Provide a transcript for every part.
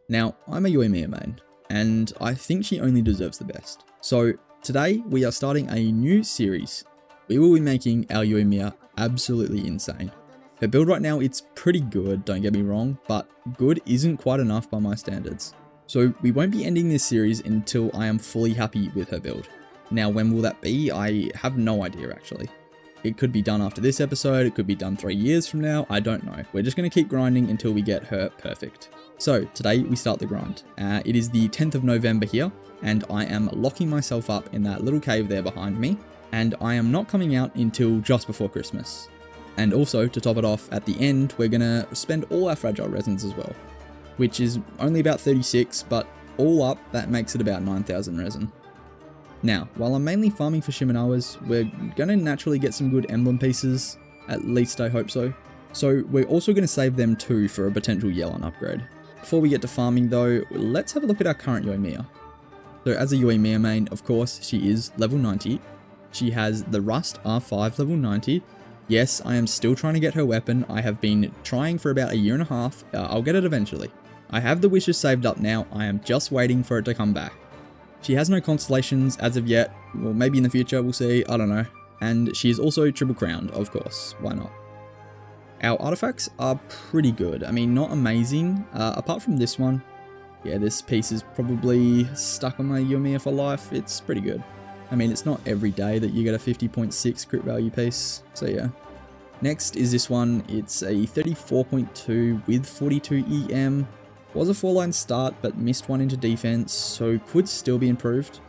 Now, I'm a Yoimiya main, and I think she only deserves the best. So today we are starting a new series. We will be making our Yoimiya absolutely insane. Her build right now, it's pretty good, don't get me wrong, but good isn't quite enough by my standards. So we won't be ending this series until I am fully happy with her build. Now, when will that be? I have no idea actually. It could be done after this episode, it could be done 3 years from now, I don't know. We're just going to keep grinding until we get her perfect. So today we start the grind. It is the 10th of November here, and I am locking myself up in that little cave there behind me, and I am not coming out until just before Christmas. And also, to top it off, at the end, we're going to spend all our fragile resins as well, which is only about 36, but all up, that makes it about 9,000 resin. Now, while I'm mainly farming for Shimenawas, we're going to naturally get some good emblem pieces, at least I hope so. So we're also going to save them too for a potential Yelan upgrade. Before we get to farming though, let's have a look at our current Yoimiya. So as a Yoimiya main, of course, she is level 90. She has the Rust R5 level 90. Yes, I am still trying to get her weapon. I have been trying for about a year and a half. I'll get it eventually. I have the wishes saved up now. I am just waiting for it to come back. She has no constellations as of yet. Well, maybe in the future, we'll see. I don't know. And she is also triple crowned, of course. Why not? Our artifacts are pretty good. I mean, not amazing. Apart from this one. Yeah, this piece is probably stuck on my Yoimiya for life. It's pretty good. I mean, it's not every day that you get a 50.6 crit value piece. So yeah. Next is this one. It's a 34.2 with 42 EM. Was a 4-line start, but missed one into defense, so could still be improved.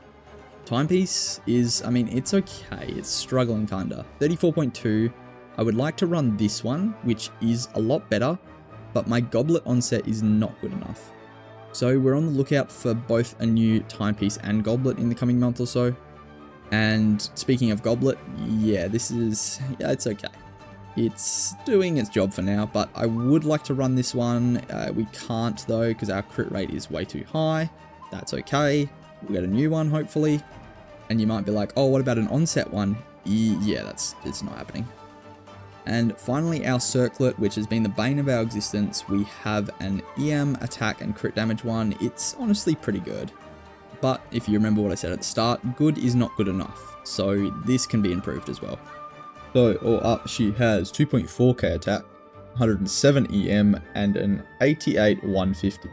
Timepiece is, I mean, it's okay. It's struggling kinda. 34.2. I would like to run this one, which is a lot better, but my goblet onset is not good enough. So we're on the lookout for both a new timepiece and goblet in the coming month or so. And speaking of goblet, yeah, it's okay. It's doing its job for now, but I would like to run this one. We can't though, because our crit rate is way too high. That's okay. We'll get a new one, hopefully. And you might be like, oh, what about an onset one? Yeah, it's not happening. And finally, our circlet, which has been the bane of our existence. We have an EM, attack, and crit damage one. It's honestly pretty good. But if you remember what I said at the start, good is not good enough. So this can be improved as well. So all up, she has 2.4k attack, 107 EM, and an 88 150.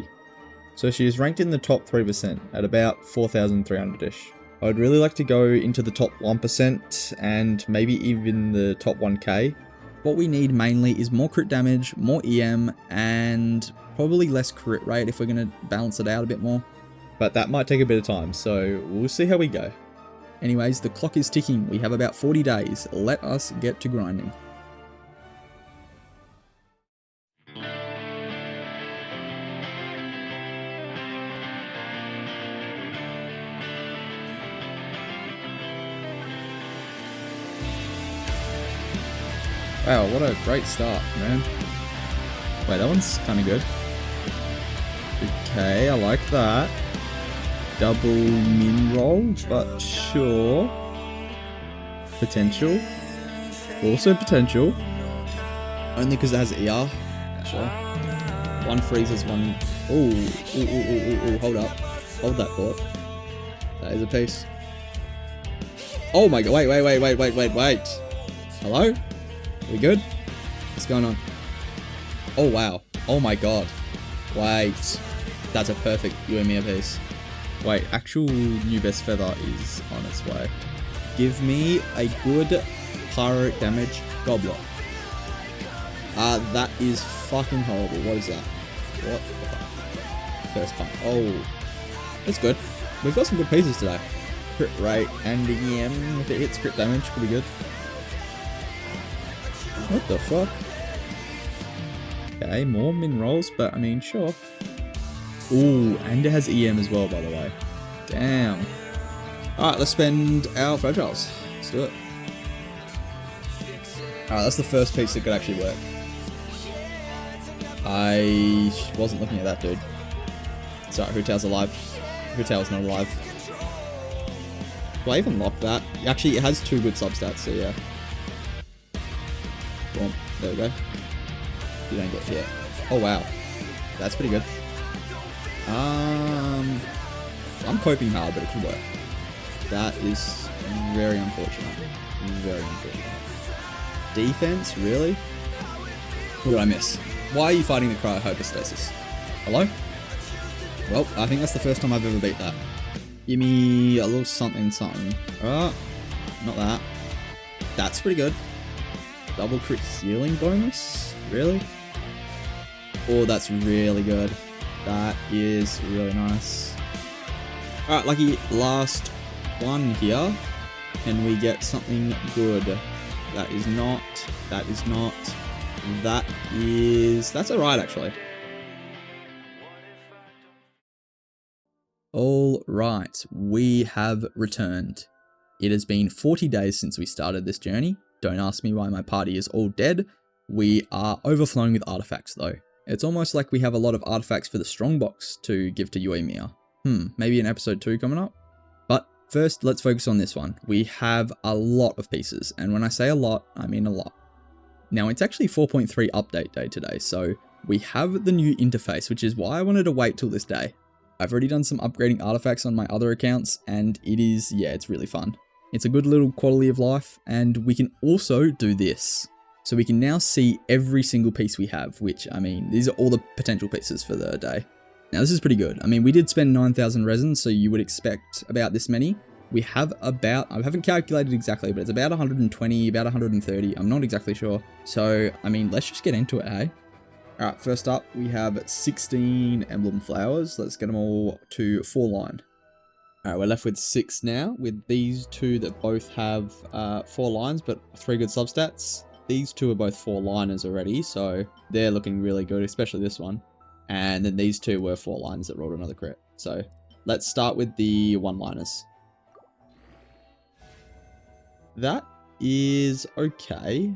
So she is ranked in the top 3% at about 4,300-ish. I would really like to go into the top 1% and maybe even the top 1k. What we need mainly is more crit damage, more EM, and probably less crit rate if we're going to balance it out a bit more. But that might take a bit of time, so we'll see how we go. Anyways, the clock is ticking. We have about 40 days. Let us get to grinding. Wow, what a great start, man. Wait, that one's kind of good. Okay, I like that. Double min roll, but sure. Potential. Also potential. Only because it has ER. Sure. One freezes, one... Ooh, hold up. Hold that thought. That is a piece. Oh my god, wait. Hello? Are we good? What's going on? Oh wow. Oh my god. Wait. That's a perfect Yoimiya piece. Wait, actual new best feather is on its way. Give me a good pyro damage goblet. That is fucking horrible. What is that? What the fuck? First pump. Oh, that's good. We've got some good pieces today. Crit rate and EM, if it hits crit damage, could be good. What the fuck? Okay, more min rolls, but I mean, sure. Ooh, and it has EM as well, by the way. Damn. Alright, let's spend our fragiles. Let's do it. Alright, that's the first piece that could actually work. I wasn't looking at that dude. Sorry, Hutao's alive. Hutao's not alive. Do I even lock that? Actually, it has 2 good substats, so yeah. Boom. There we go. You don't get hit. Oh wow. That's pretty good. I'm coping hard, but it could work. That is very unfortunate. Very unfortunate. Defense, really? What did I miss? Why are you fighting the cryohypostasis? Hello? Well, I think that's the first time I've ever beat that. Give me a little something. Oh, not that. That's pretty good. Double crit healing bonus? Really? Oh, that's really good. That is really nice. Alright, lucky last one here. Can we get something good? That's alright actually. Alright, we have returned. It has been 40 days since we started this journey. Don't ask me why my party is all dead. We are overflowing with artifacts though. It's almost like we have a lot of artifacts for the strongbox to give to Yoimiya. Maybe in episode 2 coming up? But first, let's focus on this one. We have a lot of pieces, and when I say a lot, I mean a lot. Now, it's actually 4.3 update day today, so we have the new interface, which is why I wanted to wait till this day. I've already done some upgrading artifacts on my other accounts, and it's really fun. It's a good little quality of life, and we can also do this. So we can now see every single piece we have, which, I mean, these are all the potential pieces for the day. Now, this is pretty good. I mean, we did spend 9,000 resins, so you would expect about this many. We have about, I haven't calculated exactly, but it's about 120, about 130. I'm not exactly sure. So, I mean, let's just get into it, hey? All right, first up, we have 16 emblem flowers. Let's get them all to 4 line. All right, we're left with 6 now, with these 2 that both have 4 lines, but 3 good substats. These 2 are both 4 liners already, so they're looking really good, especially this one. And then these 2 were 4 liners that rolled another crit. So let's start with the 1 liners. That is okay.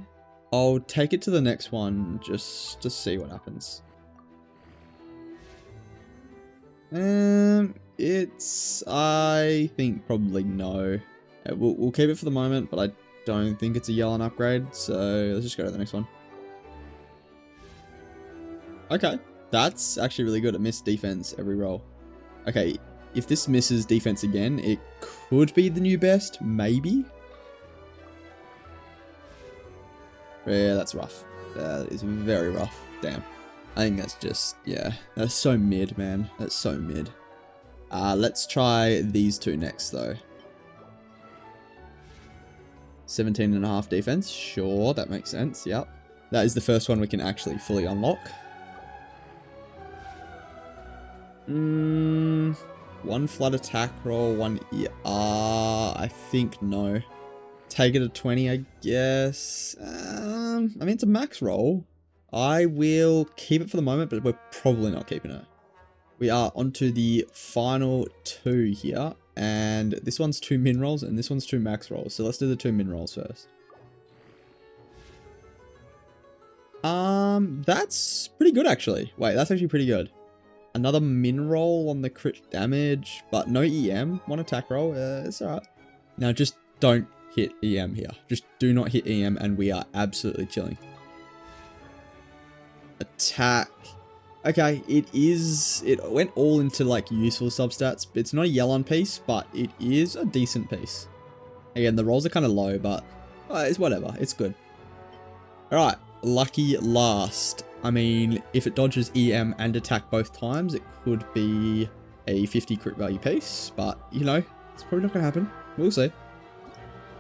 I'll take it to the next one just to see what happens. It's, I think probably no. We'll keep it for the moment, but I don't think it's a Yelan upgrade, so let's just go to the next one. Okay, that's actually really good. It missed defense every roll. Okay, if this misses defense again, it could be the new best, maybe. Yeah, that's rough. That is very rough. Damn. I think that's just, yeah, that's so mid, man. That's so mid. Let's try these 2 next, though. 17.5 defense. Sure, that makes sense. Yep. That is the first one we can actually fully unlock. 1 flat attack roll, 1 ER. I think no. Take it to 20, I guess. I mean, it's a max roll. I will keep it for the moment, but we're probably not keeping it. We are onto the final 2 here. And this one's 2 min rolls and this one's 2 max rolls. So let's do the 2 min rolls first. That's pretty good actually. Wait, that's actually pretty good. Another min roll on the crit damage, but no EM. 1 attack roll. It's alright. Now just don't hit EM here. Just do not hit EM and we are absolutely chilling. Attack. Okay, it went all into like useful substats. It's not a Yelan piece, but it is a decent piece. Again, the rolls are kind of low, but it's whatever. It's good. Alright, lucky last. I mean, if it dodges EM and attack both times, it could be a 50 crit value piece, but you know, it's probably not going to happen. We'll see.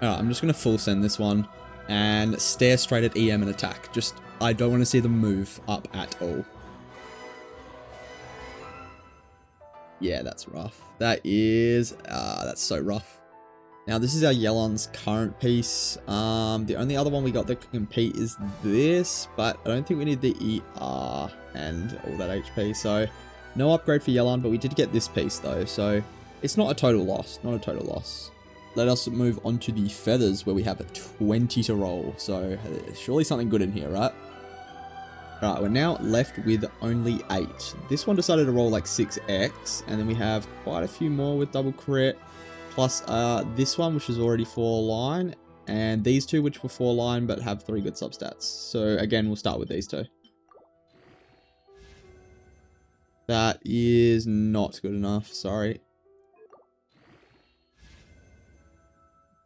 Alright, I'm just going to full send this one and stare straight at EM and attack. Just, I don't want to see them move up at all. Yeah, that's rough. That is, that's so rough. Now, this is our Yelan's current piece. The only other one we got that can compete is this, but I don't think we need the ER and all that HP. So, no upgrade for Yelan, but we did get this piece though. So, it's not a total loss. Not a total loss. Let us move on to the feathers where we have a 20 to roll. So, surely something good in here, right? Alright, we're now left with only 8. This one decided to roll like 6x, and then we have quite a few more with double crit, plus this one, which is already 4 line, and these 2, which were 4 line, but have 3 good substats. So again, we'll start with these 2. That is not good enough. Sorry.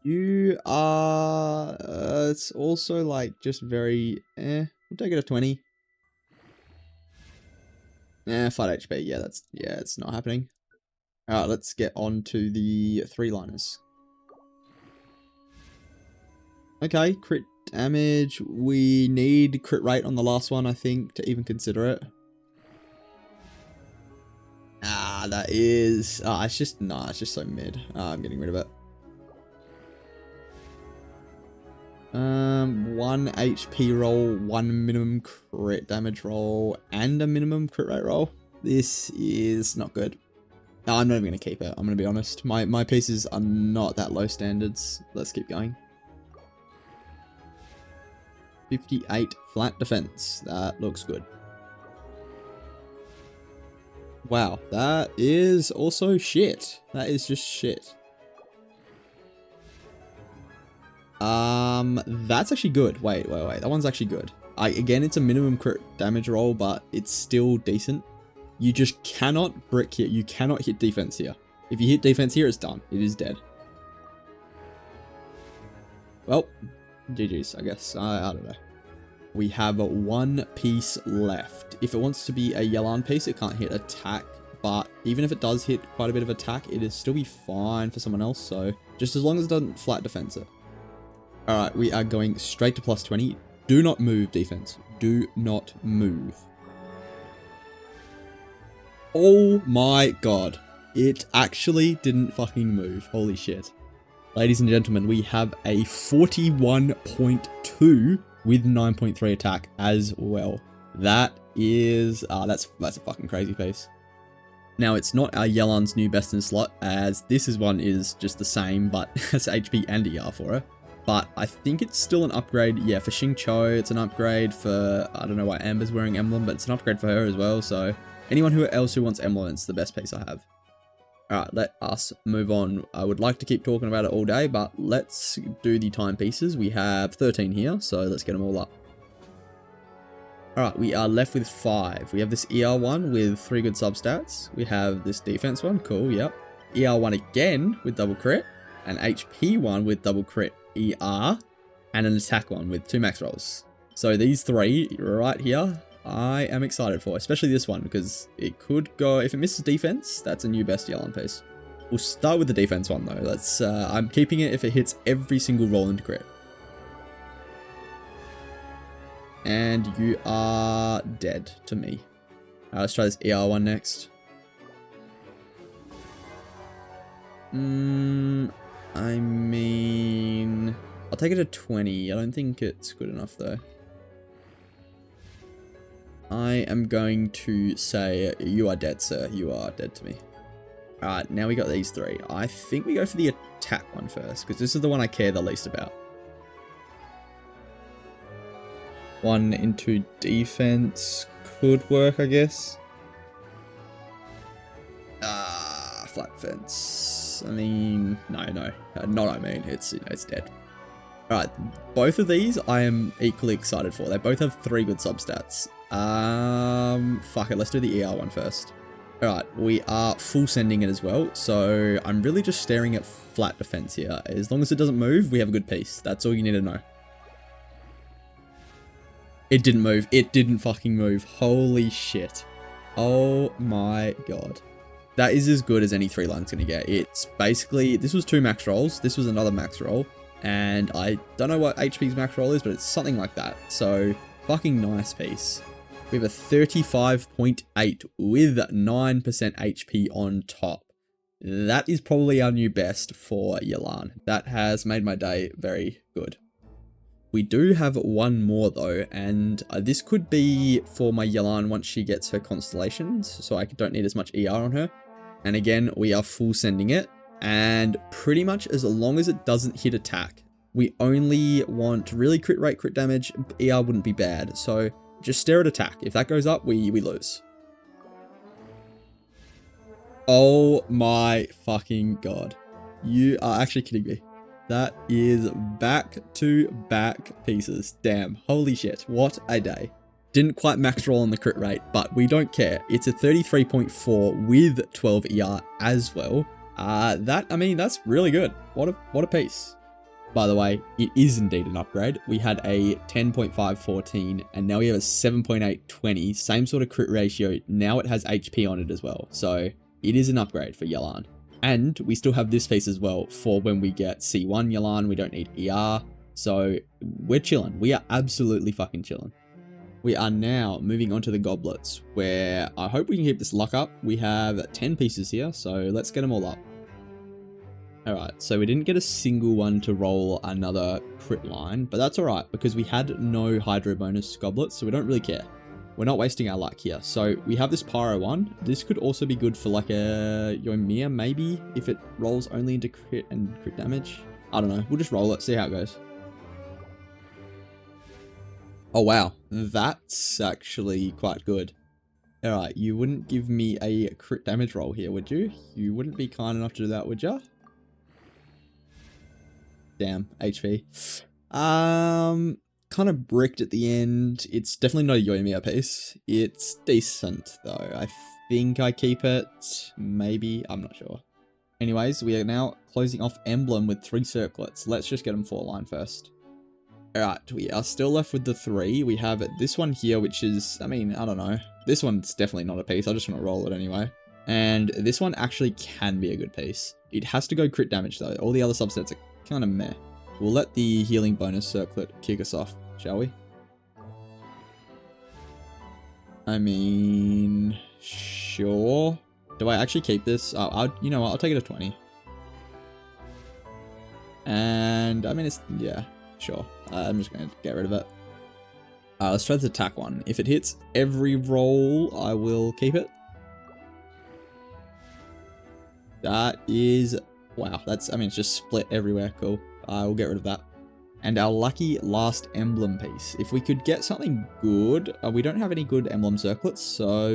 You are... it's also like just very... we'll take it a 20. Flat HP. Yeah, that's... yeah, it's not happening. Alright, let's get on to the 3-liners. Okay, crit damage. We need crit rate on the last one, I think, to even consider it. That is... it's just... nah, it's just so mid. I'm getting rid of it. 1 HP roll, 1 minimum crit damage roll, and a minimum crit rate roll. This is not good. No, I'm not even going to keep it. I'm going to be honest. My pieces are not that low standards. Let's keep going. 58 flat defense. That looks good. Wow, that is also shit. That is just shit. That's actually good. Wait. That one's actually good. Again, it's a minimum crit damage roll, but it's still decent. You just cannot brick here. You cannot hit defense here. If you hit defense here, it's done. It is dead. Well, GG's, I guess. I don't know. We have 1 piece left. If it wants to be a Yelan piece, it can't hit attack. But even if it does hit quite a bit of attack, it'll still be fine for someone else. So just as long as it doesn't flat defense it. Alright, we are going straight to plus 20. Do not move, defense. Do not move. Oh my god. It actually didn't fucking move. Holy shit. Ladies and gentlemen, we have a 41.2 with 9.3 attack as well. That is... that's a fucking crazy piece. Now, it's not our Yelan's new best in slot, as this one is just the same, but has HP and ER for her. But I think it's still an upgrade. Yeah, for Xingqiu, it's an upgrade. For, I don't know why Amber's wearing Emblem, but it's an upgrade for her as well. So anyone else who wants Emblem, it's the best piece I have. Alright, let us move on. I would like to keep talking about it all day, but let's do the timepieces. We have 13 here, so let's get them all up. Alright, we are left with 5. We have this ER one with 3 good substats. We have this defense one, cool, yep. ER one again with double crit. An HP one with double crit ER. And an attack one with 2 max rolls. So these 3 right here, I am excited for, especially this one, because it could go, if it misses defense, that's a new best Yelan piece. We'll start with the defense one though. Let's, I'm keeping it if it hits every single roll into crit. And you are dead to me. Let's try this ER one next. I mean, I'll take it to 20. I don't think it's good enough though. I am going to say, you are dead, sir. You are dead to me. Alright, now we got these 3. I think we go for the attack one first, because this is the one I care the least about. 1 into defense could work, I guess. Flat fence. I mean, no. It's dead. Alright, both of these I am equally excited for. They both have 3 good substats. Fuck it, let's do the ER one first. Alright, we are full sending it as well, so I'm really just staring at flat defense here. As long as it doesn't move, we have a good piece. That's all you need to know. It didn't move. It didn't fucking move. Holy shit. Oh my god. That is as good as any 3-line's gonna get. It's basically, this was 2 max rolls, this was another max roll, and I don't know what HP's max roll is, but it's something like that. So, fucking nice piece. We have a 35.8 with 9% HP on top. That is probably our new best for Yelan. That has made my day very good. We do have one more though, and this could be for my Yelan once she gets her constellations, so I don't need as much ER on her. And again, we are full sending it, and pretty much as long as it doesn't hit attack, we only want really crit rate, crit damage. ER wouldn't be bad, so just stare at attack. If that goes up, we lose. Oh my fucking god. You are actually kidding me. That is back-to-back pieces. Damn. Holy shit. What a day. Didn't quite max roll on the crit rate, but we don't care. It's a 33.4 with 12 ER as well. That's really good. What a piece. By the way, it is indeed an upgrade. We had a 10.514 and now we have a 7.820. Same sort of crit ratio. Now it has HP on it as well. So it is an upgrade for Yelan. And we still have this piece as well for when we get C1 Yelan. We don't need ER. So we're chilling. We are absolutely fucking chilling. We are now moving on to the goblets, where I hope we can keep this luck up. We have 10 pieces here, so let's get them all up. Alright, so we didn't get a single one to roll another crit line, but that's alright because we had no hydro bonus goblets, so we don't really care. We're not wasting our luck here. So we have this pyro one. This could also be good for like a Yoimiya, maybe, if it rolls only into crit and crit damage. I don't know. We'll just roll it, see how it goes. Oh wow, that's actually quite good. Alright, you wouldn't give me a crit damage roll here, would you? You wouldn't be kind enough to do that, would ya? Damn, HP. Kind of bricked at the end. It's definitely not a Yoimiya piece. It's decent though. I think I keep it. Maybe, I'm not sure. Anyways, we are now closing off Emblem with 3 circlets. Let's just get them 4 line first. Alright, we are still left with the 3. We have this one here, which is, I don't know. This one's definitely not a piece. I just want to roll it anyway. And this one actually can be a good piece. It has to go crit damage though. All the other subsets are kind of meh. We'll let the healing bonus circlet kick us off, shall we? Sure. Do I actually keep this? You know what? I'll take it to 20. And, yeah, sure. I'm just going to get rid of it. Let's try this attack one. If it hits every roll, I will keep it. That is, wow, it's just split everywhere. Cool. I will get rid of that. And our lucky last emblem piece. If we could get something good, we don't have any good emblem circlets, so,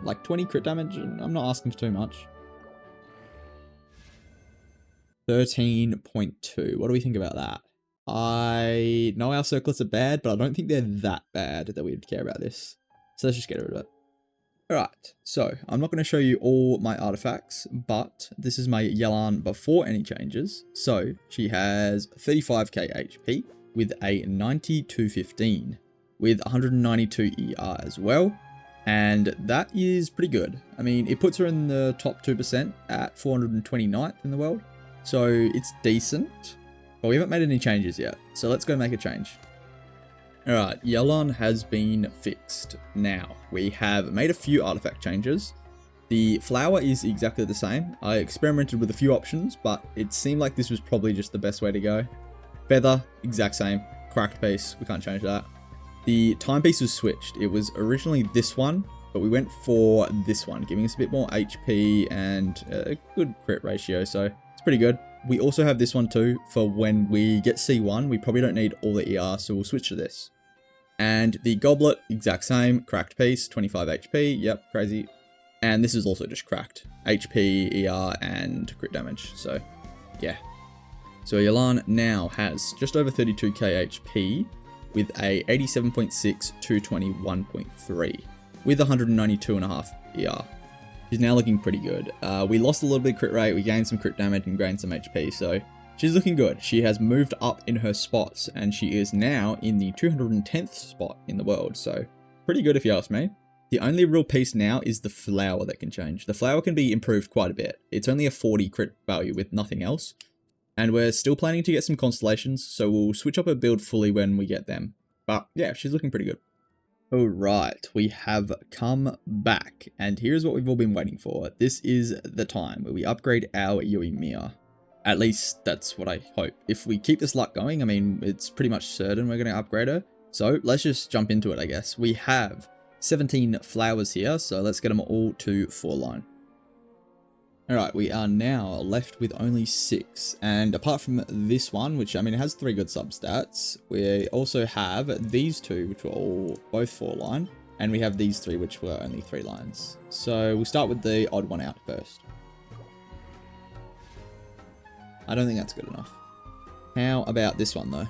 like 20 crit damage, I'm not asking for too much. 13.2, what do we think about that? I know our circlets are bad, but I don't think they're that bad that we'd care about this. So let's just get rid of it. Alright, so I'm not going to show you all my artifacts, but this is my Yelan before any changes. So she has 35k HP with a 9215 with 192 ER as well. And that is pretty good. It puts her in the top 2% at 429th in the world. So it's decent, but we haven't made any changes yet. So let's go make a change. Alright, Yelan has been fixed. Now, we have made a few artifact changes. The flower is exactly the same. I experimented with a few options, but it seemed like this was probably just the best way to go. Feather, exact same. Cracked piece, we can't change that. The timepiece was switched. It was originally this one, but we went for this one, giving us a bit more HP and a good crit ratio, so it's pretty good. We also have this one too, for when we get C1, we probably don't need all the ER, so we'll switch to this. And the goblet, exact same, cracked piece, 25 HP, yep, crazy. And this is also just cracked, HP, ER, and crit damage, so yeah. So Yelan now has just over 32k HP with a 87.6 to 21.3 with 192.5 ER. She's now looking pretty good. We lost a little bit of crit rate, we gained some crit damage and gained some HP, so she's looking good. She has moved up in her spots, and she is now in the 210th spot in the world, so pretty good if you ask me. The only real piece now is the flower that can change. The flower can be improved quite a bit. It's only a 40 crit value with nothing else, and we're still planning to get some constellations, so we'll switch up her build fully when we get them. But yeah, she's looking pretty good. Alright, we have come back, and here's what we've all been waiting for. This is the time where we upgrade our Yoimiya. At least that's what I hope. If we keep this luck going, it's pretty much certain we're going to upgrade her. So let's just jump into it, I guess. We have 17 flowers here, so let's get them all to 4 line. Alright, we are now left with only 6. And apart from this one, which, it has 3 good substats, we also have these 2, which were all both 4 line. And we have these 3, which were only 3 lines. So we'll start with the odd one out first. I don't think that's good enough. How about this one though?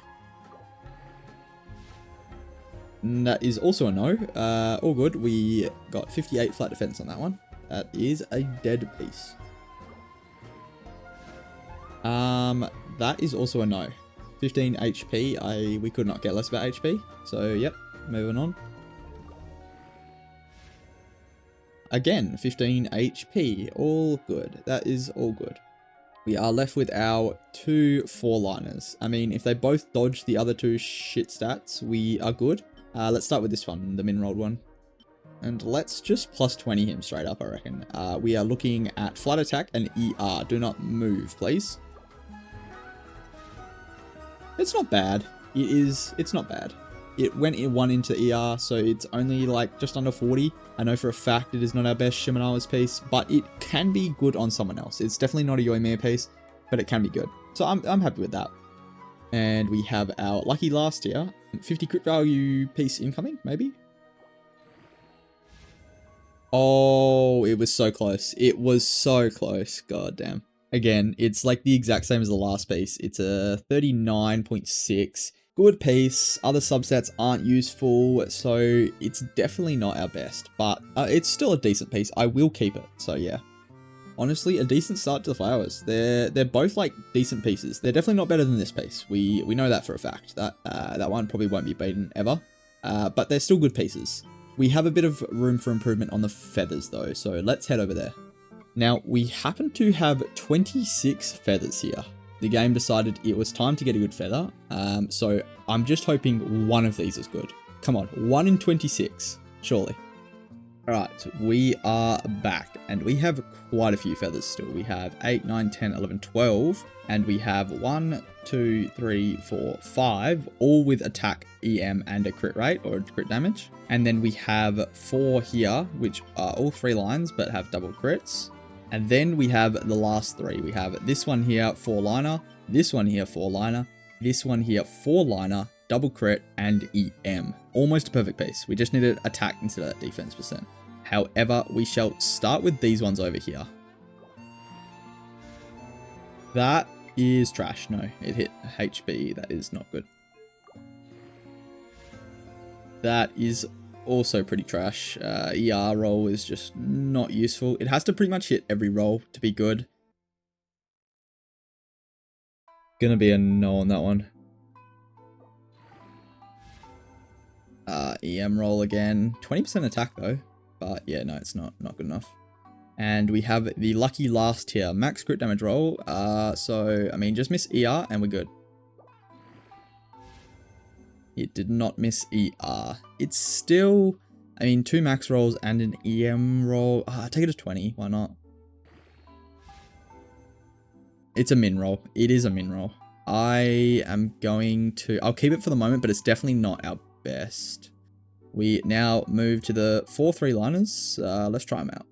And that is also a no. All good. We got 58 flat defense on that one. That is a dead piece. That is also a no. 15 HP. We could not get less about HP. So, yep. Moving on. Again, 15 HP. All good. That is all good. We are left with our 2 4-liners. I mean, if they both dodge the other 2 shit stats, we are good. Let's start with this one, the min-rolled one. And let's just plus 20 him straight up, I reckon. We are looking at flat attack and ER. Do not move, please. It's not bad. It's not bad. It went in 1 into ER, so it's only like just under 40. I know for a fact it is not our best Shimenawa's piece, but it can be good on someone else. It's definitely not a Yoimiya piece, but it can be good. So I'm happy with that. And we have our lucky last here. 50 crit value piece incoming, maybe? Oh, it was so close. It was so close. God damn. Again, it's like the exact same as the last piece. It's a 39.6. Good piece. Other subsets aren't useful, so it's definitely not our best, but it's still a decent piece. I will keep it. So yeah, honestly, a decent start to the flowers. They're both like decent pieces. They're definitely not better than this piece. We know that for a fact. That one probably won't be beaten ever, but they're still good pieces. We have a bit of room for improvement on the feathers though, so let's head over there. Now we happen to have 26 feathers here. The game decided it was time to get a good feather, so I'm just hoping one of these is good. Come on, 1 in 26, surely. Alright, we are back, and we have quite a few feathers still. We have 8, 9, 10, 11, 12, and we have 1, 2, 3, 4, 5, all with attack, EM, and a crit rate, or crit damage. And then we have 4 here, which are all 3 lines, but have double crits. And then we have the last 3. We have this one here, 4-liner, this one here, 4-liner, this one here, 4-liner, double crit, and EM. Almost a perfect piece. We just needed attack instead of that defense %. However, we shall start with these ones over here. That is trash. No, it hit HP. That is not good. That is also pretty trash. ER roll is just not useful. It has to pretty much hit every roll to be good. Gonna be a no on that one. EM roll again. 20% attack though. But yeah, no, it's not good enough. And we have the lucky last here. Max crit damage roll. So, I mean, just miss ER and we're good. It did not miss ER. It's still, I mean, 2 max rolls and an EM roll. Take it to 20. Why not? It's a min roll. It is a min roll. I am going to, I'll keep it for the moment, but it's definitely not our best. We now move to the 4 3-liners. Let's try them out.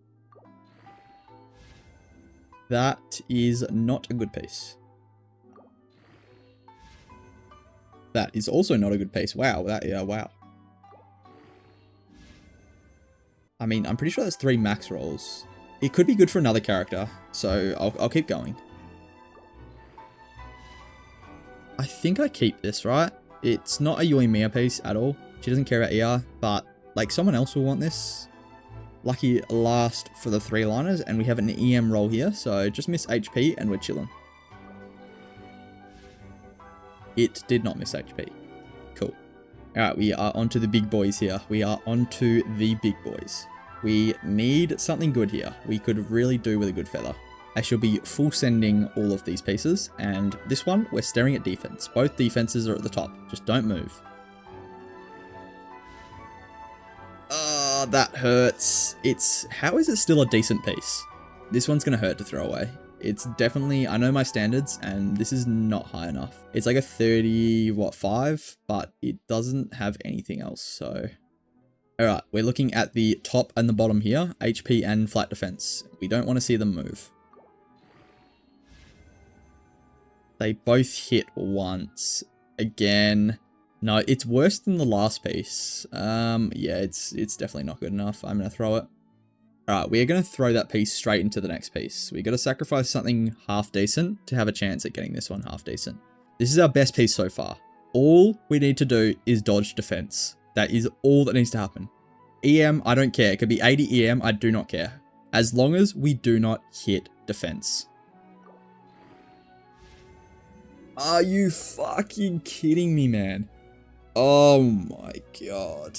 That is not a good piece. That is also not a good piece. Wow. Wow. I mean, I'm pretty sure that's 3 max rolls. It could be good for another character, so I'll keep going. I think I keep this, right? It's not a Yoimiya piece at all. She doesn't care about ER, but like someone else will want this. Lucky last for the 3-liners, and we have an EM roll here, so just miss HP and we're chilling. It did not miss HP. Cool. Alright, we are onto the big boys here. We are onto the big boys. We need something good here. We could really do with a good feather. I shall be full sending all of these pieces, and this one, we're staring at defense. Both defenses are at the top. Just don't move. That hurts. How is it still a decent piece? This one's gonna hurt to throw away. It's definitely, I know my standards, and this is not high enough. It's like a 5, but it doesn't have anything else, so. Alright, we're looking at the top and the bottom here, HP and flat defense. We don't want to see them move. They both hit once. Again. No, it's worse than the last piece. Yeah, it's definitely not good enough. I'm going to throw it. Alright, we're going to throw that piece straight into the next piece. We got to sacrifice something half decent to have a chance at getting this one half decent. This is our best piece so far. All we need to do is dodge defense. That is all that needs to happen. EM, I don't care. It could be 80 EM, I do not care. As long as we do not hit defense. Are you fucking kidding me, man? Oh my god.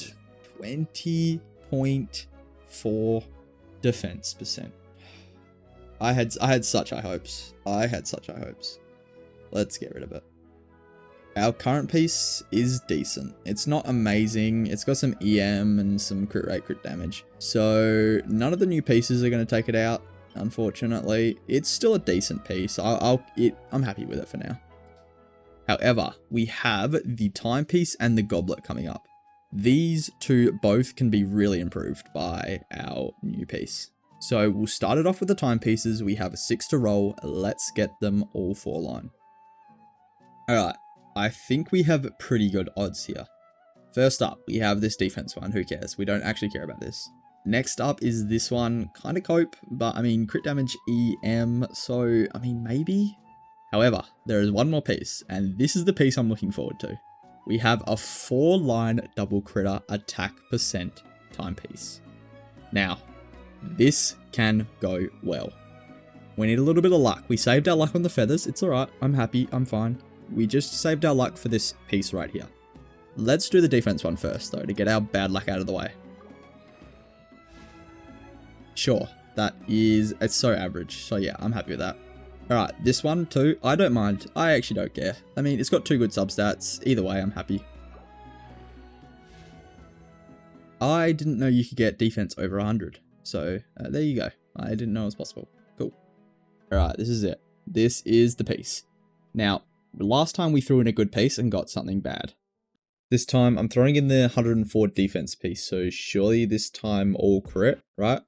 20.4 defense percent. I had such high hopes. Let's get rid of it. Our current piece is decent. It's not amazing. It's got some EM and some crit rate, crit damage. So none of the new pieces are going to take it out, unfortunately. It's still a decent piece. I'm happy with it for now. However, we have the timepiece and the goblet coming up. These two both can be really improved by our new piece. So we'll start it off with the timepieces. We have 6 to roll. Let's get them all 4 line. Alright, I think we have pretty good odds here. First up, we have this defense one. Who cares? We don't actually care about this. Next up is this one. Kind of cope, but I mean, crit damage EM. So, I mean, maybe. However, there is one more piece, and this is the piece I'm looking forward to. We have a 4-line double critter attack percent timepiece. Now, this can go well. We need a little bit of luck. We saved our luck on the feathers. It's alright. I'm happy. I'm fine. We just saved our luck for this piece right here. Let's do the defense one first, though, to get our bad luck out of the way. Sure, it's so average. So yeah, I'm happy with that. Alright, this one too, I don't mind. I actually don't care. I mean, it's got 2 good substats. Either way, I'm happy. I didn't know you could get defense over 100. So, there you go. I didn't know it was possible. Cool. Alright, this is it. This is the piece. Now, last time we threw in a good piece and got something bad. This time, I'm throwing in the 104 defense piece, so surely this time all crit, right?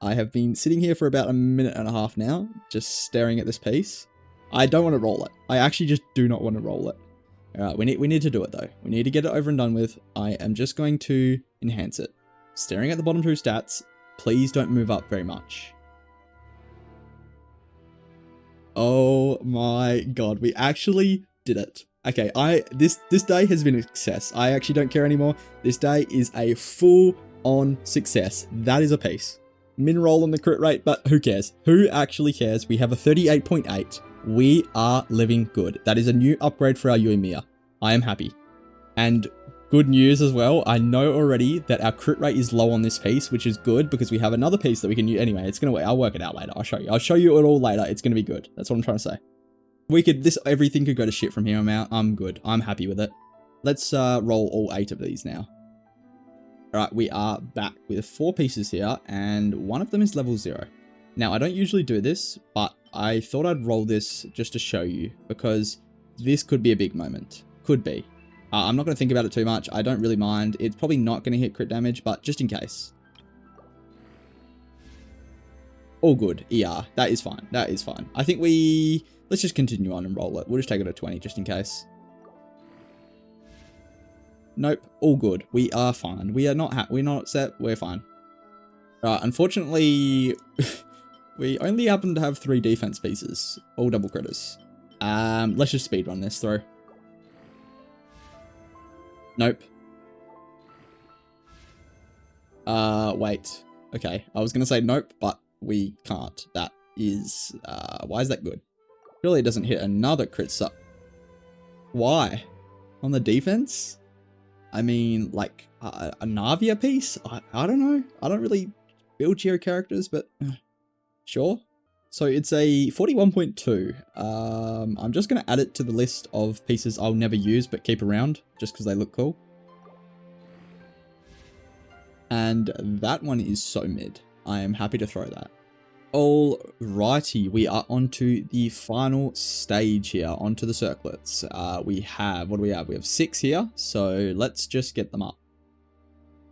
I have been sitting here for about a minute and a half now, just staring at this piece. I don't want to roll it. I actually just do not want to roll it. Alright, we need to do it though. We need to get it over and done with. I am just going to enhance it. Staring at the bottom 2 stats, please don't move up very much. Oh my god, we actually did it. Okay, this day has been a success. I actually don't care anymore. This day is a full-on success. That is a piece. Min roll on the crit rate, but who cares? Who actually cares? We have a 38.8. We are living good. That is a new upgrade for our Yoimiya. I am happy. And good news as well. I know already that our crit rate is low on this piece, which is good because we have another piece that we can use. Anyway, I'll work it out later. I'll show you. I'll show you it all later. It's going to be good. That's what I'm trying to say. Everything could go to shit from here on out. I'm good. I'm happy with it. Let's roll all 8 of these now. Alright, we are back with 4 pieces here, and one of them is level 0. Now, I don't usually do this, but I thought I'd roll this just to show you, because this could be a big moment. Could be. I'm not going to think about it too much. I don't really mind. It's probably not going to hit crit damage, but just in case. All good. ER. That is fine. That is fine. I think let's just continue on and roll it. We'll just take it to 20 just in case. Nope, all good. We are fine. We're not upset. We're fine. Unfortunately, we only happen to have 3 defense pieces, all double critters. Let's just speedrun this through. Nope. Wait. Okay, I was gonna say nope, but we can't. That is, why is that good? Surely it doesn't hit another crit sub. Why? On the defense? I mean, like, a Navia piece? I don't know. I don't really build Geo characters, but sure. So it's a 41.2. I'm just going to add it to the list of pieces I'll never use, but keep around, just because they look cool. And that one is so mid. I am happy to throw that. Alrighty, we are onto the final stage here, onto the circlets. What do we have? We have 6 here, so let's just get them up.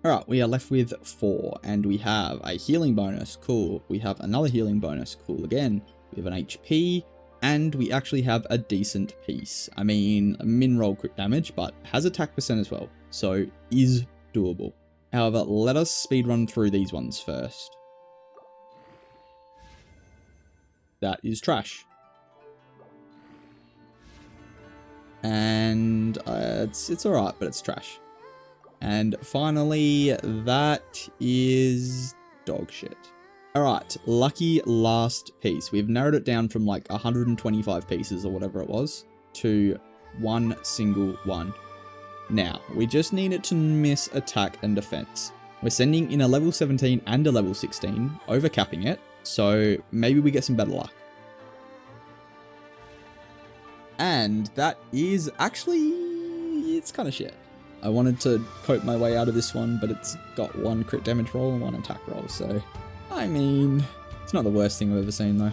Alright, we are left with 4, and we have a healing bonus, cool. We have another healing bonus, cool again. We have an HP, and we actually have a decent piece. I mean, min roll crit damage, but has attack percent as well, so is doable. However, let us speed run through these ones first. That is trash. And it's alright, but it's trash. And finally, that is dog shit. All right, lucky last piece. We've narrowed it down from like 125 pieces or whatever it was to one single one. Now, we just need it to miss attack and defense. We're sending in a level 17 and a level 16, overcapping it, so maybe we get some better luck. And that is actually, it's kind of shit. I wanted to cope my way out of this one, but it's got one crit damage roll and one attack roll, so I mean, it's not the worst thing I've ever seen though.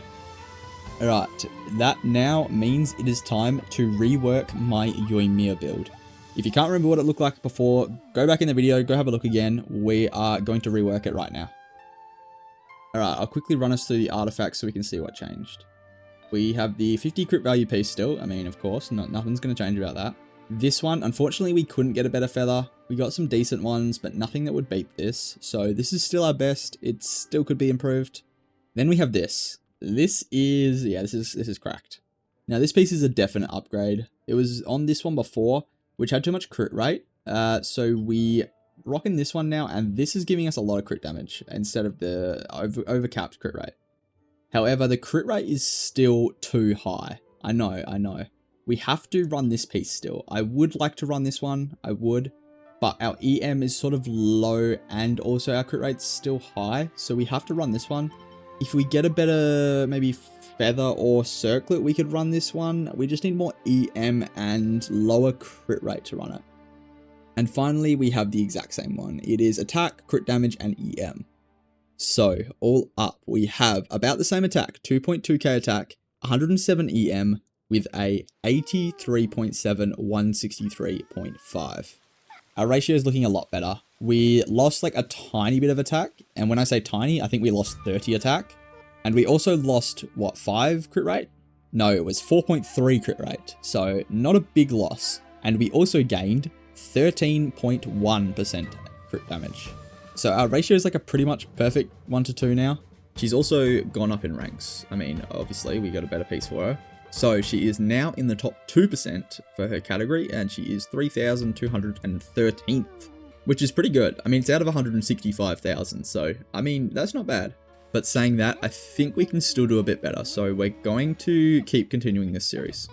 Alright, that now means it is time to rework my Yoimiya build. If you can't remember what it looked like before, go back in the video, go have a look again. We are going to rework it right now. Alright, I'll quickly run us through the artifacts so we can see what changed. We have the 50 crit value piece still. I mean, of course, nothing's going to change about that. This one, unfortunately, we couldn't get a better feather. We got some decent ones, but nothing that would beat this. So this is still our best. It still could be improved. Then we have this. This is, yeah, this is cracked. Now, this piece is a definite upgrade. It was on this one before, which had too much crit rate. So we rocking this one now, and this is giving us a lot of crit damage instead of the overcapped crit rate. However, the crit rate is still too high. I know. We have to run this piece still. I would like to run this one, I would, but our EM is sort of low and also our crit rate's still high, so we have to run this one. If we get a better, maybe feather or circlet, we could run this one. We just need more EM and lower crit rate to run it. And finally, we have the exact same one. It is attack, crit damage, and EM. So, all up, we have about the same attack, 2.2k attack, 107 EM, with a 83.7, 163.5. Our ratio is looking a lot better. We lost like a tiny bit of attack, and when I say tiny, I think we lost 30 attack. And we also lost, what, 5 crit rate? No, it was 4.3 crit rate, so not a big loss. And we also gained 13.1% crit damage. So our ratio is like a pretty much perfect 1 to 2 now. She's also gone up in ranks. I mean, obviously we got a better piece for her. So she is now in the top 2% for her category, and she is 3,213th, which is pretty good. I mean, it's out of 165,000, so I mean, that's not bad. But saying that, I think we can still do a bit better, so we're going to keep continuing this series.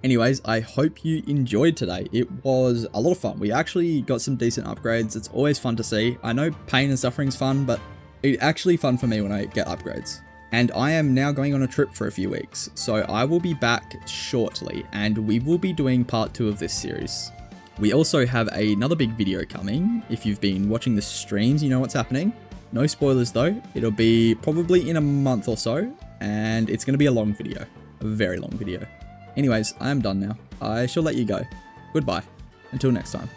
Anyways, I hope you enjoyed today. It was a lot of fun. We actually got some decent upgrades. It's always fun to see. I know pain and suffering is fun, but it's actually fun for me when I get upgrades. And I am now going on a trip for a few weeks, so I will be back shortly, and we will be doing part 2 of this series. We also have another big video coming. If you've been watching the streams, you know what's happening. No spoilers though. It'll be probably in a month or so, and it's going to be a long video. A very long video. Anyways, I am done now. I shall let you go. Goodbye. Until next time.